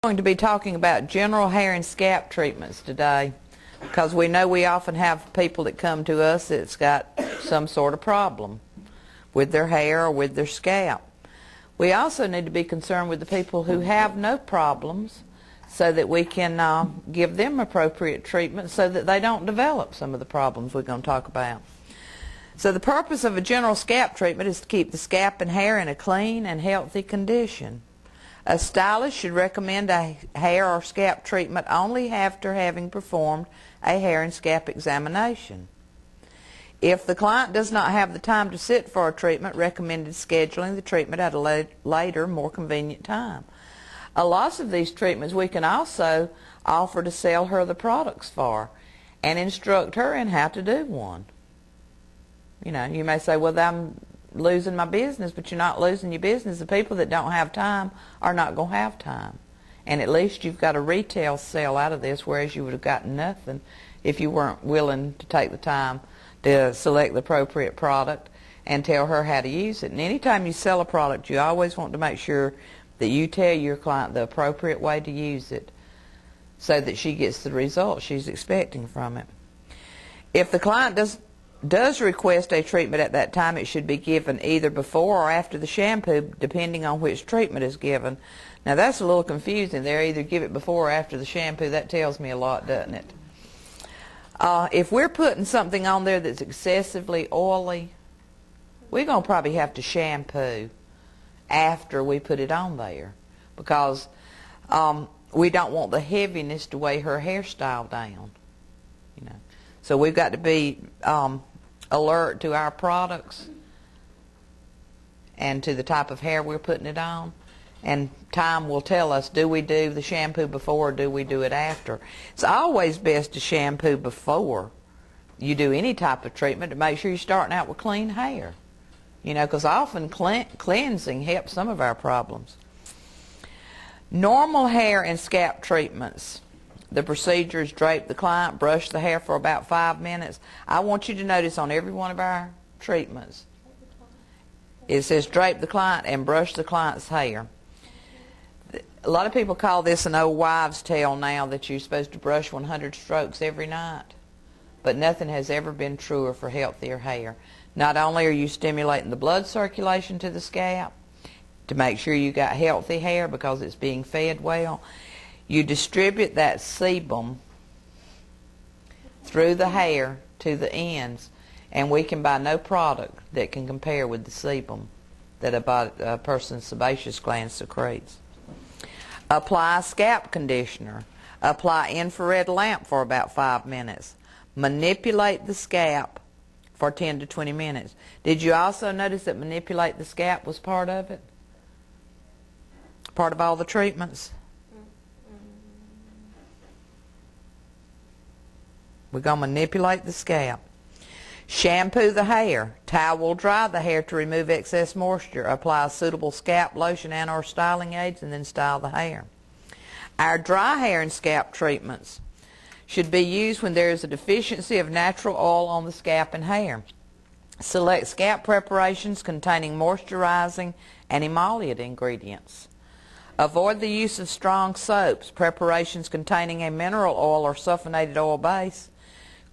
Going to be talking about general hair and scalp treatments today, because we know we often have people that come to us that's got some sort of problem with their hair or with their scalp. We also need to be concerned with the people who have no problems, so that we can give them appropriate treatment so that they don't develop some of the problems we're going to talk about. So the purpose of a general scalp treatment is to keep the scalp and hair in a clean and healthy condition. A stylist should recommend a hair or scalp treatment only after having performed a hair and scalp examination. If the client does not have the time to sit for a treatment, recommended scheduling the treatment at a later, more convenient time. A lot of these treatments we can also offer to sell her the products for and instruct her in how to do one. You know, you may say, well, I'm losing my business, but you're not losing your business. The people that don't have time are not going to have time. And at least you've got a retail sale out of this, whereas you would have gotten nothing if you weren't willing to take the time to select the appropriate product and tell her how to use it. And anytime you sell a product, you always want to make sure that you tell your client the appropriate way to use it so that she gets the results she's expecting from it. If the client does request a treatment at that time, it should be given either before or after the shampoo, depending on which treatment is given. Now that's a little confusing there, either give it before or after the shampoo. That tells me a lot, doesn't it? If we're putting something on there that's excessively oily, we're going to probably have to shampoo after we put it on there, because we don't want the heaviness to weigh her hairstyle down. You know, so we've got to be alert to our products and to the type of hair we're putting it on, and time will tell us, do we do the shampoo before or do we do it after. It's always best to shampoo before you do any type of treatment to make sure you're starting out with clean hair. You know, because often cleansing helps some of our problems. Normal hair and scalp treatments. The procedure is drape the client, brush the hair for about 5 minutes. I want you to notice on every one of our treatments, it says drape the client and brush the client's hair. A lot of people call this an old wives' tale now, that you're supposed to brush 100 strokes every night. But nothing has ever been truer for healthier hair. Not only are you stimulating the blood circulation to the scalp to make sure you got healthy hair because it's being fed well, you distribute that sebum through the hair to the ends, and we can buy no product that can compare with the sebum that a person's sebaceous gland secretes. Apply scalp conditioner. Apply infrared lamp for about 5 minutes. Manipulate the scalp for 10 to 20 minutes. Did you also notice that manipulate the scalp was part of it? Part of all the treatments? We're going to manipulate the scalp. Shampoo the hair. Towel dry the hair to remove excess moisture. Apply a suitable scalp lotion and or styling aids, and then style the hair. Our dry hair and scalp treatments should be used when there is a deficiency of natural oil on the scalp and hair. Select scalp preparations containing moisturizing and emollient ingredients. Avoid the use of strong soaps, preparations containing a mineral oil or sulfonated oil base,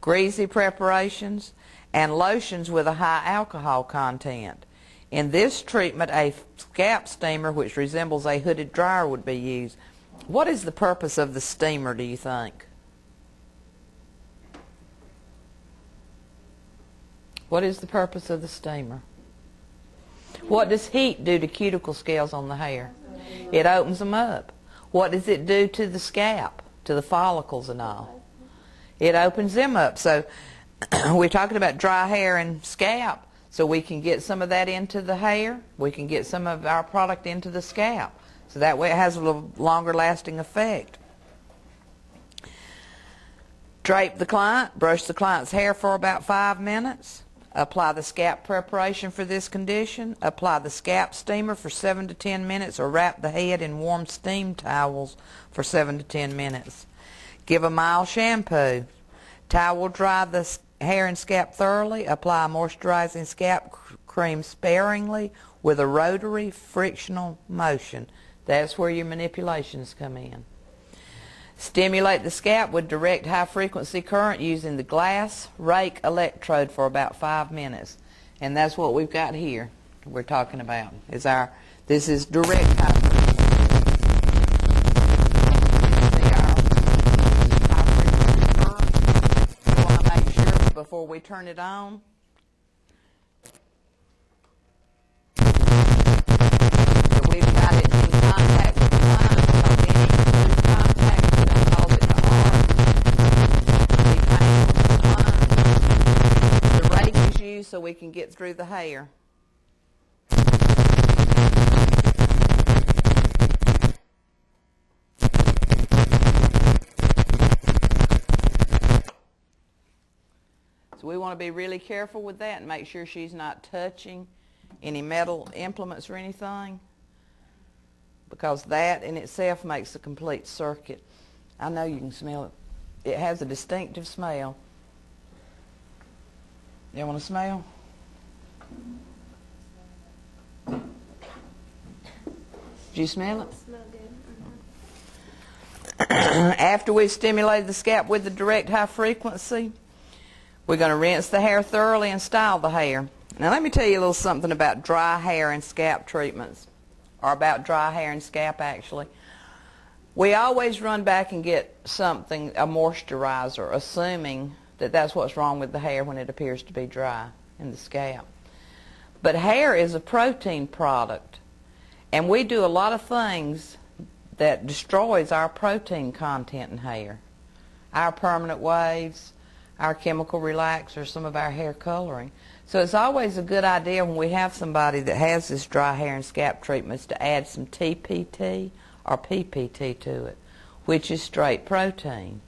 greasy preparations, and lotions with a high alcohol content. In this treatment, a scalp steamer, which resembles a hooded dryer, would be used. What is the purpose of the steamer, do you think? What is the purpose of the steamer? What does heat do to cuticle scales on the hair? It opens them up. What does it do to the scalp, to the follicles and all? It opens them up. So we're talking about dry hair and scalp, so we can get some of that into the hair. We can get some of our product into the scalp. So that way it has a little longer lasting effect. Drape the client. Brush the client's hair for about 5 minutes. Apply the scalp preparation for this condition. Apply the scalp steamer for 7 to 10 minutes, or wrap the head in warm steam towels for 7 to 10 minutes. Give a mild shampoo. Towel dry the hair and scalp thoroughly. Apply a moisturizing scalp cream sparingly with a rotary frictional motion. That's where your manipulations come in. Stimulate the scalp with direct high-frequency current using the glass rake electrode for about 5 minutes. And that's what we've got here we're talking about. This is direct high-frequency. See our high-frequency current? We want to make sure before we turn it on that we've got it in contact with the line, because any loose contact is going to cause it to harden. Be painful to the line. The rake is used so we can get through the hair. So we want to be really careful with that and make sure she's not touching any metal implements or anything, because that in itself makes a complete circuit. I know you can smell it. It has a distinctive smell. You want to smell? Did you smell it? It smells good. After we've stimulated the scalp with the direct high frequency, we're going to rinse the hair thoroughly and style the hair. Now let me tell you a little something about dry hair and scalp treatments, or about dry hair and scalp actually. We always run back and get something, a moisturizer, assuming that that's what's wrong with the hair when it appears to be dry in the scalp. But hair is a protein product, and we do a lot of things that destroys our protein content in hair. Our permanent waves, our chemical relaxers, some of our hair coloring. So it's always a good idea when we have somebody that has this dry hair and scalp treatments to add some TPT or PPT to it, which is straight protein.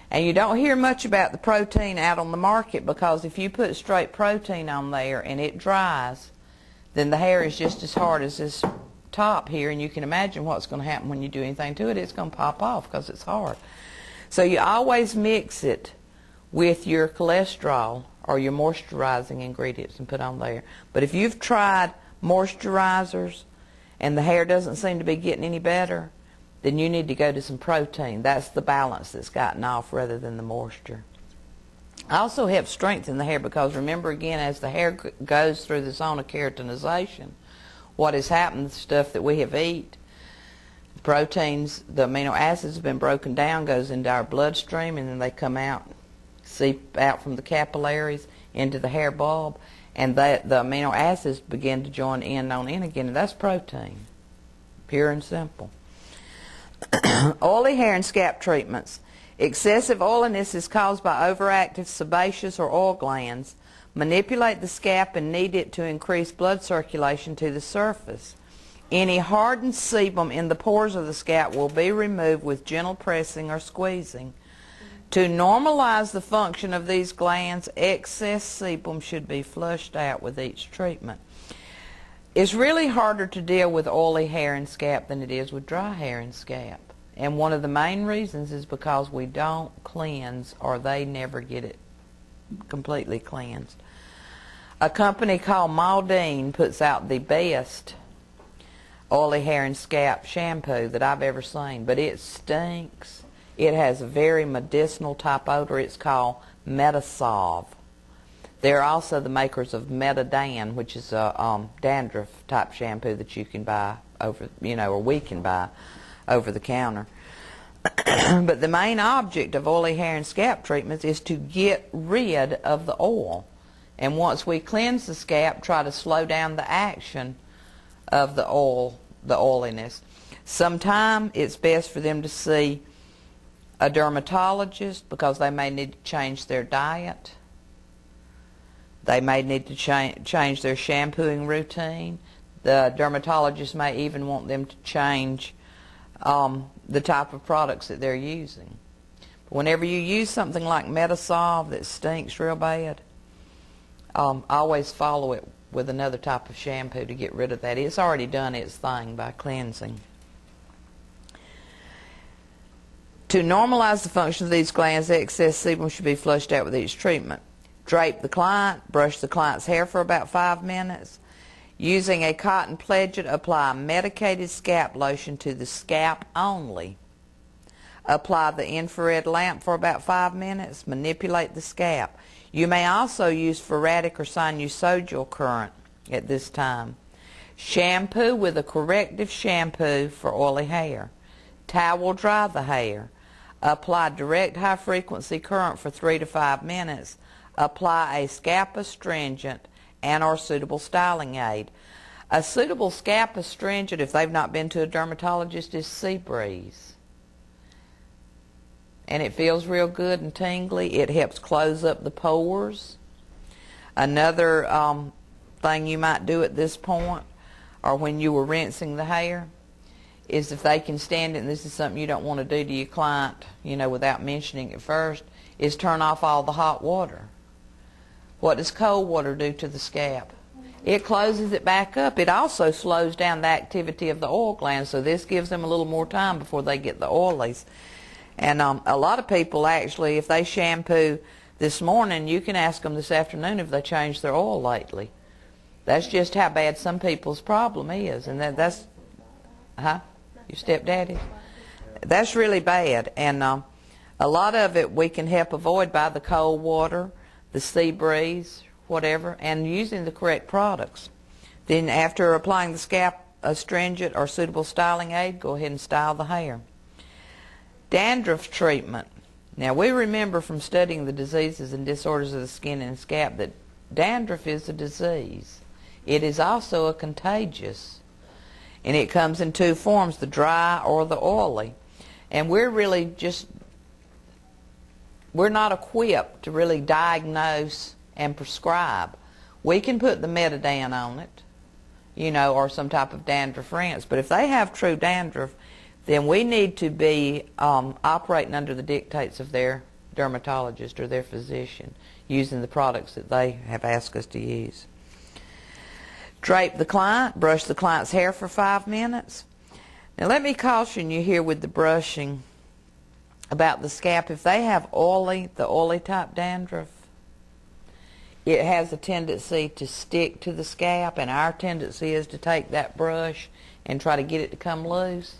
And you don't hear much about the protein out on the market, because if you put straight protein on there and it dries, then the hair is just as hard as this top here, and you can imagine what's going to happen when you do anything to it. It's going to pop off because it's hard. So you always mix it with your cholesterol or your moisturizing ingredients and put on there. But if you've tried moisturizers and the hair doesn't seem to be getting any better, then you need to go to some protein. That's the balance that's gotten off rather than the moisture. I also help strengthen the hair, because remember again, as the hair goes through the zone of keratinization, what has happened, the stuff that we have eat, proteins, the amino acids have been broken down, goes into our bloodstream, and then they come out, seep out from the capillaries into the hair bulb, and the amino acids begin to join in on in again, and that's protein, pure and simple. Oily hair and scalp treatments. Excessive oiliness is caused by overactive sebaceous or oil glands. Manipulate the scalp and knead it to increase blood circulation to the surface. Any hardened sebum in the pores of the scalp will be removed with gentle pressing or squeezing. To normalize the function of these glands, excess sebum should be flushed out with each treatment. It's really harder to deal with oily hair and scalp than it is with dry hair and scalp. And one of the main reasons is because we don't cleanse, or they never get it completely cleansed. A company called Maldine puts out the best oily hair and scalp shampoo that I've ever seen, but it stinks. It has a very medicinal type odor. It's called Metasolve. They're also the makers of Metadan, which is a dandruff type shampoo that you can buy over, or we can buy over the counter. But the main object of oily hair and scalp treatments is to get rid of the oil. And once we cleanse the scalp, try to slow down the action of the oiliness. Sometimes it's best for them to see a dermatologist, because they may need to change their diet. They may need to change their shampooing routine. The dermatologist may even want them to change the type of products that they're using. But whenever you use something like Metasolve that stinks real bad, always follow it with another type of shampoo to get rid of that. It's already done its thing by cleansing. To normalize the function of these glands, excess sebum should be flushed out with each treatment. Drape the client, brush the client's hair for about 5 minutes. Using a cotton pledget, apply medicated scalp lotion to the scalp only. Apply the infrared lamp for about 5 minutes. Manipulate the scalp. You may also use phoretic or sinusoidal current at this time. Shampoo with a corrective shampoo for oily hair. Towel dry the hair. Apply direct high-frequency current for 3 to 5 minutes. Apply a scalp astringent and or suitable styling aid. A suitable scalp astringent, if they've not been to a dermatologist, is Sea Breeze. And it feels real good and tingly. It helps close up the pores. Another thing you might do at this point, or when you were rinsing the hair, is if they can stand it, and this is something you don't want to do to your client, without mentioning it first, is turn off all the hot water. What does cold water do to the scalp? It closes it back up. It also slows down the activity of the oil glands, so this gives them a little more time before they get the oilies. And a lot of people actually, if they shampoo this morning, you can ask them this afternoon if they changed their oil lately. That's just how bad some people's problem is. And that's, your stepdaddy? That's really bad. And a lot of it we can help avoid by the cold water, the Sea Breeze, whatever, and using the correct products. Then after applying the scalp astringent or suitable styling aid, go ahead and style the hair. Dandruff treatment. Now we remember from studying the diseases and disorders of the skin and scalp that dandruff is a disease. It is also a contagious, and it comes in 2 forms, the dry or the oily. And we're not equipped to really diagnose and prescribe. We can put the Metadan on it, or some type of dandruff rinse, but if they have true dandruff, then we need to be operating under the dictates of their dermatologist or their physician, using the products that they have asked us to use. Drape the client, brush the client's hair for 5 minutes. Now let me caution you here with the brushing about the scalp. If they have the oily type dandruff, it has a tendency to stick to the scalp, and our tendency is to take that brush and try to get it to come loose.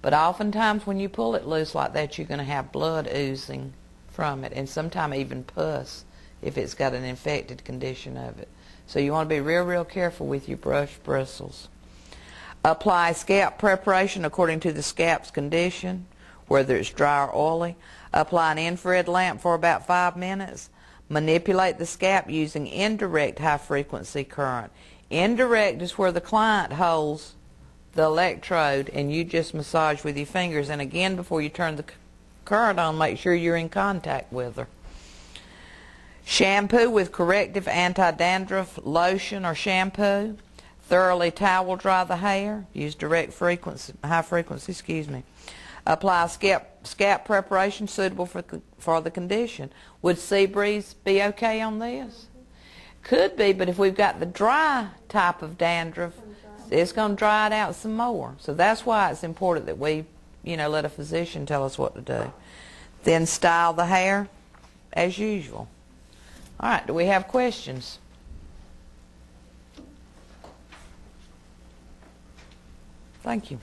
But oftentimes when you pull it loose like that, you're going to have blood oozing from it, and sometimes even pus if it's got an infected condition of it. So you want to be real, real careful with your brush bristles. Apply scalp preparation according to the scalp's condition, whether it's dry or oily. Apply an infrared lamp for about 5 minutes. Manipulate the scalp using indirect high-frequency current. Indirect is where the client holds the electrode and you just massage with your fingers. And again, before you turn the current on, make sure you're in contact with her. Shampoo with corrective anti-dandruff lotion or shampoo. Thoroughly towel dry the hair. Use high frequency. Apply scalp preparation suitable for the condition. Would Sea Breeze be okay on this? Could be, but if we've got the dry type of dandruff, it's going to dry it out some more. So that's why it's important that we, let a physician tell us what to do. Then style the hair as usual. All right, do we have questions? Thank you.